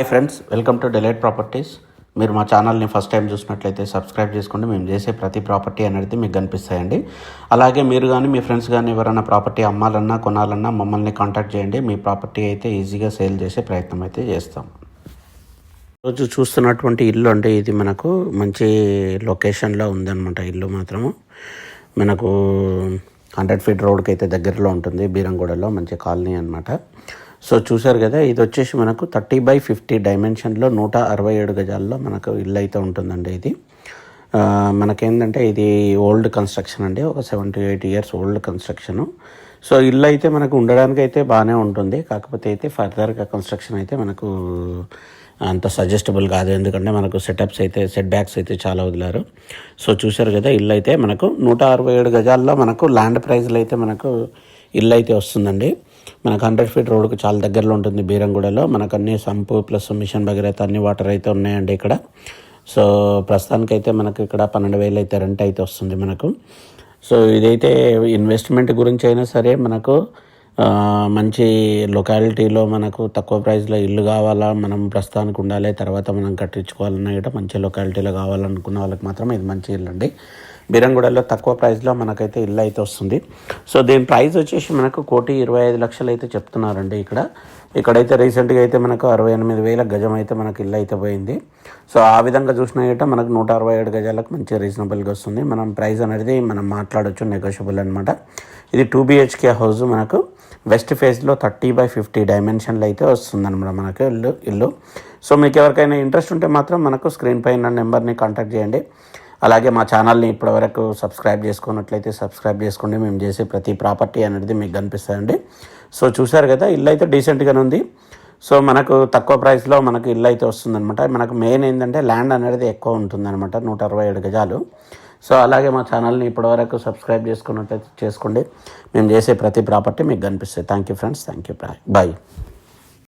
Hi friends, welcome to delight properties. మీరు మా ఛానల్ని ఫస్ట్ టైం చూసినట్లయితే సబ్స్క్రైబ్ చేసుకోండి. మేము చేసే ప్రతి ప్రాపర్టీ అనేది మీకు కనిపిస్తాయండి. అలాగే మీరు కానీ మీ ఫ్రెండ్స్ కానీ ఎవరైనా ప్రాపర్టీ అమ్మాలన్నా కొనాలన్నా మమ్మల్ని కాంటాక్ట్ చేయండి. మీ ప్రాపర్టీ అయితే ఈజీగా సేల్ చేసే ప్రయత్నం అయితే చేస్తాం. రోజు చూస్తున్నటువంటి ఇల్లు అంటే ఇది మనకు మంచి లొకేషన్లో ఉందన్నమాట. ఇల్లు మాత్రము మనకు 100 ఫీట్ రోడ్కి అయితే దగ్గరలో ఉంటుంది. బీరంగూడలో మంచి కాలనీ అనమాట. సో చూసారు కదా, ఇది వచ్చేసి మనకు 30x50 డైమెన్షన్లో 167 గజాల్లో మనకు ఇల్లు అయితే ఉంటుందండి. ఇది మనకేంటంటే ఇది ఓల్డ్ కన్స్ట్రక్షన్ అండి, ఒక 7 to 8 years old construction. So ఇల్లు అయితే మనకు ఉండడానికి అయితే బాగానే ఉంటుంది. కాకపోతే అయితే ఫర్దర్గా కన్స్ట్రక్షన్ అయితే మనకు అంత సజెస్టబుల్ కాదు, ఎందుకంటే మనకు సెట్ బ్యాక్స్ అయితే చాలా వదిలారు. సో చూసారు కదా, ఇల్లు అయితే మనకు 167 గజాల్లో మనకు ల్యాండ్ ప్రైజ్లు అయితే మనకు ఇల్లు అయితే వస్తుందండి. మనకు 100 ఫీట్ రోడ్కు చాలా దగ్గరలో ఉంటుంది. బీరంగూడలో మనకు అన్ని సంపు ప్లస్ మిషన్ భగీరథ అన్ని వాటర్ అయితే ఉన్నాయండి ఇక్కడ. సో ప్రస్తుతానికైతే మనకు ఇక్కడ 12,000 అయితే రెంట్ అయితే వస్తుంది మనకు. సో ఇదైతే ఇన్వెస్ట్మెంట్ గురించి అయినా సరే మనకు మంచి లొకాలిటీలో మనకు తక్కువ ప్రైస్లో ఇల్లు కావాలా, మనం ప్రస్తుతానికి ఉండాలి, తర్వాత మనం కట్టించుకోవాలన్నా కూడా మంచి లొకాలిటీలో కావాలనుకున్న వాళ్ళకి మాత్రం ఇది మంచి ఇల్లు అండి. బీరంగూడలో తక్కువ ప్రైస్లో మనకైతే ఇల్లు అయితే వస్తుంది. సో దీని ప్రైస్ వచ్చేసి మనకు 1,25,00,000 అయితే చెప్తున్నారండి. ఇక్కడైతే రీసెంట్గా అయితే మనకు 68,000 గజం అయితే మనకు ఇల్లు అయితే పోయింది. సో ఆ విధంగా చూసినట్టు మనకు 167 గజాలకు మంచి రీజనబుల్గా వస్తుంది. మనం ప్రైస్ అనేది మనం మాట్లాడవచ్చు, నెగోషియబుల్ అనమాట. ఇది 2 BHK హౌస్ మనకు వెస్ట్ ఫేస్లో 30x50 డైమెన్షన్లో అయితే వస్తుందన్నమాట మనకు ఇల్లు. సో మీకు ఎవరికైనా ఇంట్రెస్ట్ ఉంటే మాత్రం మనకు స్క్రీన్ పైన నెంబర్ని కాంటాక్ట్ చేయండి. అలాగే మా ఛానల్ని ఇప్పటివరకు సబ్స్క్రైబ్ చేసుకున్నట్లయితే సబ్స్క్రైబ్ చేసుకోండి. మేము చేసే ప్రతి ప్రాపర్టీ అనేది మీకు కనిపిస్తాయండి. సో చూసారు కదా, ఇల్లు అయితే డీసెంట్గానే ఉంది. సో మనకు తక్కువ ప్రైస్లో మనకు ఇల్లు అయితే వస్తుందన్నమాట. మనకు మెయిన్ ఏంటంటే ల్యాండ్ అనేది ఎక్కువ ఉంటుందన్నమాట, 167 గజాలు. సో అలాగే మా ఛానల్ని ఇప్పటివరకు సబ్స్క్రైబ్ చేసుకున్నట్లయితే చేసుకోండి. మేము చేసే ప్రతి ప్రాపర్టీ మీకు కనిపిస్తాయి. Thank you friends, thank you, bye.